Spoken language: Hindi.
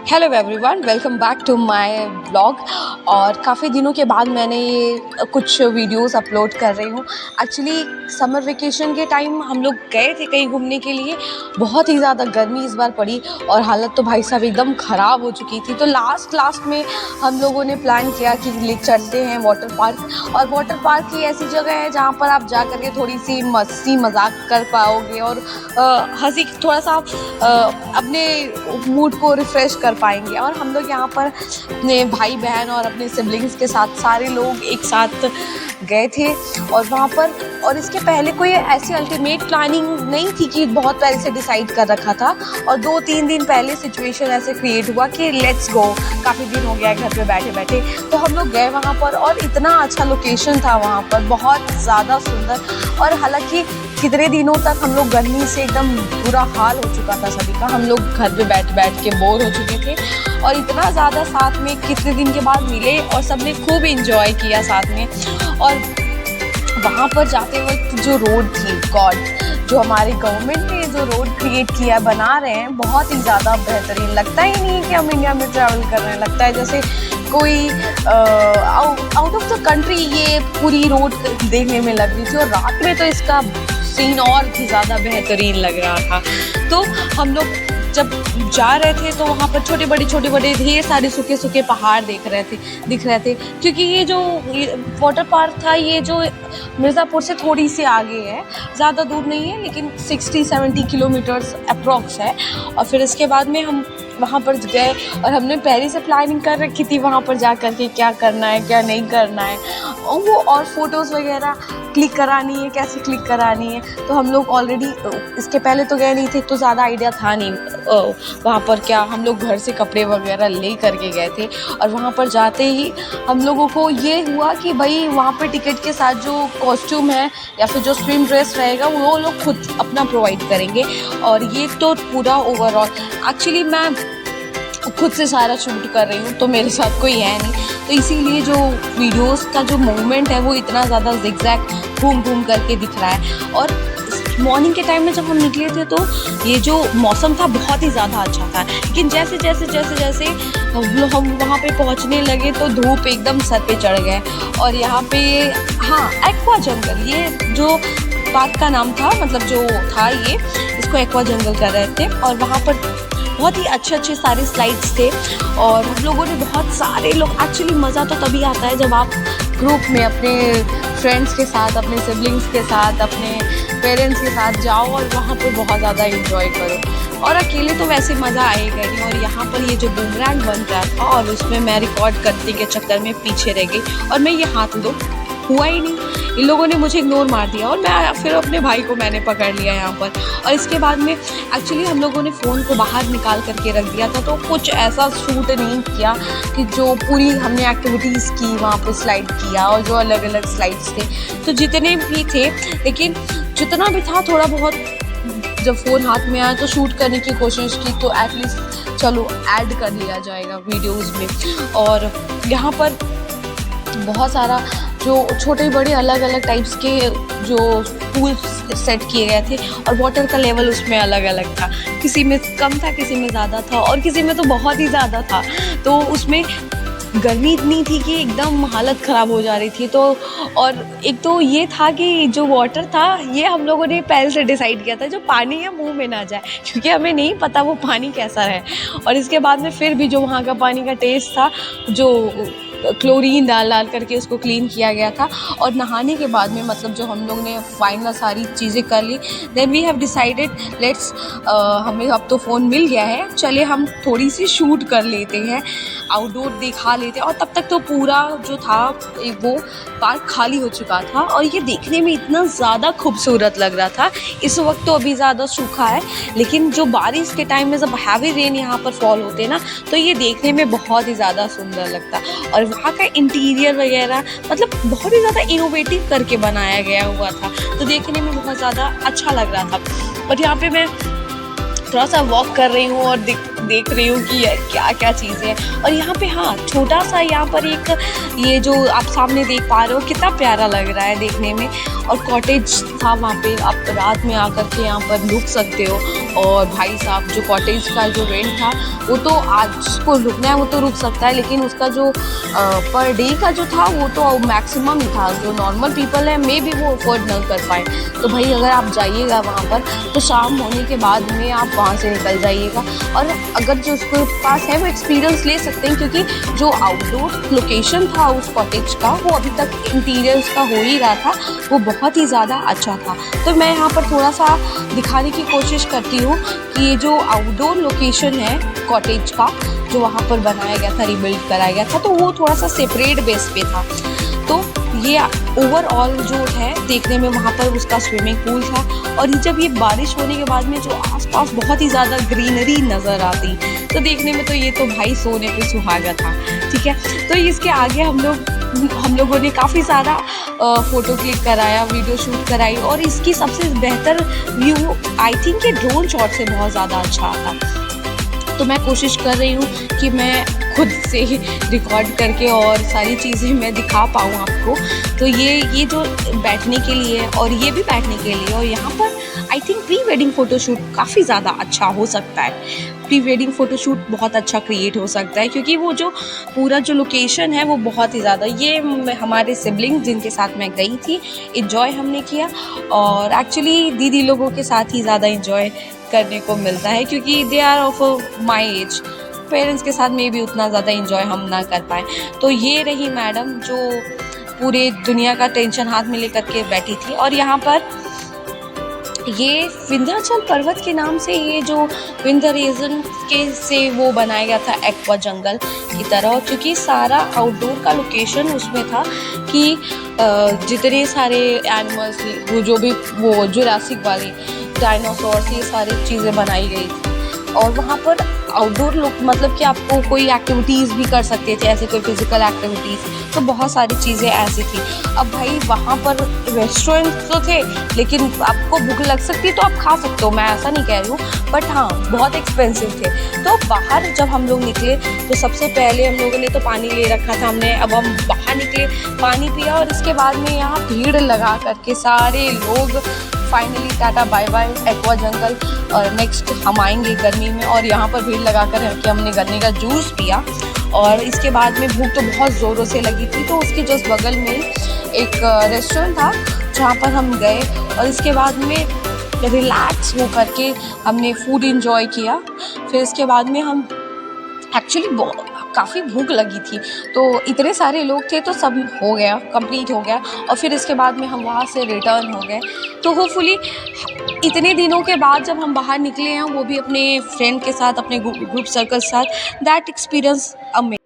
Hello everyone, welcome back to my blog. और काफ़ी दिनों के बाद मैंने ये कुछ वीडियोस अपलोड कर रही हूँ। एक्चुअली समर वेकेशन के टाइम हम लोग गए थे कहीं घूमने के लिए। बहुत ही ज़्यादा गर्मी इस बार पड़ी और हालत तो भाई साहब एकदम ख़राब हो चुकी थी। तो लास्ट में हम लोगों ने प्लान किया कि ले चलते हैं वाटर पार्क। और वाटर पार्क ही ऐसी जगह है जहाँ पर आप जा कर के थोड़ी सी मस्ती मजाक कर पाओगे और हंसी थोड़ा सा अपने मूड को रिफ़्रेश कर पाएंगे। और हम लोग यहाँ पर अपने भाई बहन और अपने सिबलिंग्स के साथ सारे लोग एक साथ गए थे। और वहाँ पर और इसके पहले कोई ऐसी अल्टीमेट प्लानिंग नहीं थी कि बहुत पहले से डिसाइड कर रखा था। और 2-3 दिन पहले सिचुएशन ऐसे क्रिएट हुआ कि लेट्स गो, काफ़ी दिन हो गया घर पे बैठे बैठे। तो हम लोग गए वहाँ पर और इतना अच्छा लोकेशन था वहाँ पर, बहुत ज़्यादा सुंदर। और हालांकि कितने दिनों तक हम लोग गर्मी से एकदम बुरा हाल हो चुका था सभी का। हम लोग घर पे बैठ के बोर हो चुके थे और इतना ज़्यादा साथ में कितने दिन के बाद मिले और सबने खूब इंजॉय किया साथ में। और वहाँ पर जाते वक्त जो रोड थी, गॉड, जो हमारे गवर्नमेंट ने जो रोड क्रिएट किया बना रहे हैं, बहुत ही ज़्यादा बेहतरीन। लगता ही नहीं है कि हम इंडिया में ट्रैवल कर रहे हैं, लगता है जैसे कोई आउट ऑफ द कंट्री ये पूरी रोड देखने में लग रही थी। और रात में तो इसका सीन और भी ज़्यादा बेहतरीन लग रहा था। तो हम लोग जब जा रहे थे तो वहाँ पर छोटे बड़े ढेर सारे सूखे पहाड़ दिख रहे थे। क्योंकि ये जो वाटर पार्क था, ये जो मिर्ज़ापुर से थोड़ी सी आगे है, ज़्यादा दूर नहीं है, लेकिन 60-70 किलोमीटर्स अप्रॉक्स है। और फिर इसके बाद में हम वहाँ पर गए और हमने पहले से प्लानिंग कर रखी थी वहाँ पर जा कर के क्या करना है क्या नहीं करना है, और फ़ोटोज़ वगैरह क्लिक करानी है, कैसे क्लिक करानी है। तो हम लोग ऑलरेडी इसके पहले तो गए नहीं थे तो ज़्यादा आइडिया था नहीं वहाँ पर क्या। हम लोग घर से कपड़े वगैरह ले करके गए थे और वहाँ पर जाते ही हम लोगों को ये हुआ कि भाई वहाँ पर टिकट के साथ जो कॉस्ट्यूम है या फिर जो स्विम ड्रेस रहेगा वो लोग खुद अपना प्रोवाइड करेंगे। और ये तो पूरा ओवरऑल एक्चुअली मैं खुद से सारा शूट कर रही हूँ तो मेरे साथ कोई है नहीं, तो इसीलिए जो वीडियोस का जो मूवमेंट है वो इतना ज़्यादा ज़िगज़ैग घूम करके दिख रहा है। और मॉर्निंग के टाइम में जब हम निकले थे तो ये जो मौसम था बहुत ही ज़्यादा अच्छा था, लेकिन जैसे हम वहाँ पे पहुँचने लगे तो धूप एकदम सर पे चढ़ गए। और यहाँ पे एक्वा जंगल, ये जो पार्क का नाम था, मतलब जो था ये, इसको एक्वा जंगल कर रहे थे। और वहाँ पर बहुत ही अच्छे सारे स्लाइड्स थे और हम लोगों ने बहुत सारे लोग, एक्चुअली मज़ा तो तभी आता है जब आप ग्रुप में अपने फ्रेंड्स के साथ, अपने सिबलिंग्स के साथ, अपने पेरेंट्स के साथ जाओ और वहाँ पे बहुत ज़्यादा एंजॉय करो। और अकेले तो वैसे मज़ा आएगा नहीं। और यहाँ पर ये जो बूमरैंग बन रहा था और उसमें मैं रिकॉर्ड करने के चक्कर में पीछे रह गई और मैं ये हाथ दो हुआ ही नहीं, इन लोगों ने मुझे इग्नोर मार दिया और मैं फिर अपने भाई को मैंने पकड़ लिया यहाँ पर। और इसके बाद में एक्चुअली हम लोगों ने फ़ोन को बाहर निकाल करके रख दिया था तो कुछ ऐसा शूट नहीं किया कि जो पूरी हमने एक्टिविटीज़ की वहाँ पे स्लाइड किया और जो अलग अलग स्लाइड्स थे तो जितने भी थे, लेकिन जितना भी था थोड़ा बहुत जब फ़ोन हाथ में आया तो शूट करने की कोशिश की तो एटलीस्ट चलो ऐड कर लिया जाएगा वीडियोज़ में। और यहाँ पर बहुत सारा जो छोटे बड़े अलग अलग टाइप्स के जो पूल सेट किए गए थे और वाटर का लेवल उसमें अलग अलग था, किसी में कम था, किसी में ज़्यादा था और किसी में तो बहुत ही ज़्यादा था। तो उसमें गर्मी इतनी थी कि एकदम हालत ख़राब हो जा रही थी। तो और एक तो ये था कि जो वाटर था ये हम लोगों ने पहले से डिसाइड किया था जो पानी है मुंह में ना जाए, क्योंकि हमें नहीं पता वो पानी कैसा है। और इसके बाद में फिर भी जो वहाँ का पानी का टेस्ट था, जो क्लोरीन डाल करके उसको क्लीन किया गया था। और नहाने के बाद में मतलब जो हम लोग ने फाइनल सारी चीज़ें कर ली, then we have decided let's, हमें अब तो फ़ोन मिल गया है, चले हम थोड़ी सी शूट कर लेते हैं, आउटडोर दिखा लेते हैं। और तब तक तो पूरा जो था वो पार्क खाली हो चुका था और ये देखने में इतना ज़्यादा खूबसूरत लग रहा था। इस वक्त तो अभी ज़्यादा सूखा है, लेकिन जो बारिश के टाइम में जब हैवी रेन यहाँ पर फॉल होते हैं ना तो ये देखने में बहुत ही ज़्यादा सुंदर लगता। और वहाँ का इंटीरियर वगैरह मतलब बहुत ही ज़्यादा इनोवेटिव करके बनाया गया हुआ था, तो देखने में बहुत ज़्यादा अच्छा लग रहा था। और यहाँ पे मैं थोड़ा सा वॉक कर रही हूँ और देख रही हूँ कि यार क्या क्या चीज़ें हैं। और यहाँ पे हाँ, छोटा सा यहाँ पर एक ये जो आप सामने देख पा रहे हो कितना प्यारा लग रहा है देखने में। और कॉटेज था वहाँ पे, आप रात में आकर के यहाँ पर रुक सकते हो। और भाई साहब जो कॉटेज का जो रेंट था वो तो आज को रुकना है वो तो रुक सकता है, लेकिन उसका जो पर डे का जो था वो तो मैक्सिमम ही था। जो नॉर्मल पीपल है मे भी वो अफोर्ड नहीं कर पाए। तो भाई अगर आप जाइएगा वहाँ पर तो शाम होने के बाद में आप वहाँ से निकल जाइएगा। और अगर जो उसके पास है वो एक्सपीरियंस ले सकते हैं, क्योंकि जो आउटडोर लोकेशन था उस कॉटेज का वो अभी तक इंटीरियर उसका हो ही रहा था, वो बहुत ही ज़्यादा अच्छा था। तो मैं यहाँ पर थोड़ा सा दिखाने की कोशिश करती हूँ कि ये जो आउटडोर लोकेशन है कॉटेज का जो वहाँ पर बनाया गया था, रिबिल्ड कराया गया था, तो वो थोड़ा सा सेपरेट बेस पे था। तो ये ओवरऑल जो है देखने में वहाँ पर उसका स्विमिंग पूल था। और जब ये बारिश होने के बाद में जो आसपास बहुत ही ज़्यादा ग्रीनरी नज़र आती तो देखने में तो ये तो भाई सोने पे सुहागा था। ठीक है, तो इसके आगे हम लोगों ने काफ़ी सारा फ़ोटो क्लिक कराया, वीडियो शूट कराई। और इसकी सबसे बेहतर व्यू आई थिंक ये ड्रोन शॉट से बहुत ज़्यादा अच्छा था। तो मैं कोशिश कर रही हूँ कि मैं खुद से रिकॉर्ड करके और सारी चीज़ें मैं दिखा पाऊँ आपको। तो ये जो बैठने के लिए और ये भी बैठने के लिए, और यहाँ पर I think pre wedding photoshoot काफ़ी ज़्यादा अच्छा हो सकता है। प्री वेडिंग फ़ोटोशूट बहुत अच्छा क्रिएट हो सकता है, क्योंकि वो जो पूरा जो लोकेशन है वो बहुत ही ज़्यादा, ये हमारे सिबलिंग्स जिनके साथ मैं गई थी इन्जॉय हमने किया। और एक्चुअली दीदी लोगों के साथ ही ज़्यादा इन्जॉय करने को मिलता है, क्योंकि they are of my age. Parents के साथ में भी उतना ज़्यादा इन्जॉय हम ना कर पाए। तो ये रही मैडम जो पूरे दुनिया का टेंशन हाथ में लेकर के बैठी थी। और यहाँ पर ये विंध्याचल पर्वत के नाम से ये जो विंध्य रीजन के से वो बनाया गया था एक्वा जंगल की तरह, क्योंकि सारा आउटडोर का लोकेशन उसमें था कि जितने सारे एनिमल्स वो जो भी वो जुरासिक वाली डायनासोर्स ये सारी चीज़ें बनाई गई थी। और वहाँ पर आउटडोर लोग मतलब कि आपको कोई एक्टिविटीज़ भी कर सकते थे, ऐसे कोई फिजिकल एक्टिविटीज़, तो बहुत सारी चीज़ें ऐसी थी। अब भाई वहाँ पर रेस्टोरेंट तो थे, लेकिन आपको भूख लग सकती तो आप खा सकते हो, मैं ऐसा नहीं कह रही हूँ, बट हाँ बहुत एक्सपेंसिव थे। तो बाहर जब हम लोग निकले तो सबसे पहले हम लोगों ने तो पानी ले रखा था हमने। अब हम बाहर निकले, पानी पिया, और इसके बाद में यहाँ भीड़ लगा करके सारे लोग finally tata bye bye Aqua Jungle. और नेक्स्ट हम आएंगे गर्मी में, और यहाँ पर भीड़ लगा कर हमने गन्ने का जूस पिया। और इसके बाद में भूख तो बहुत ज़ोरों से लगी थी, तो उसके जस्ट बगल में एक रेस्टोरेंट था जहाँ पर हम गए। और इसके बाद में रिलैक्स हो करके हमने फूड इंजॉय किया। फिर इसके बाद में हम एक्चुअली काफ़ी भूख लगी थी, तो इतने सारे लोग थे तो सब हो गया, कंप्लीट हो गया। और फिर इसके बाद में हम वहाँ से रिटर्न हो गए। तो होपफुली इतने दिनों के बाद जब हम बाहर निकले हैं, वो भी अपने फ्रेंड के साथ, अपने ग्रुप सर्कल के साथ, दैट एक्सपीरियंस अमेजिंग।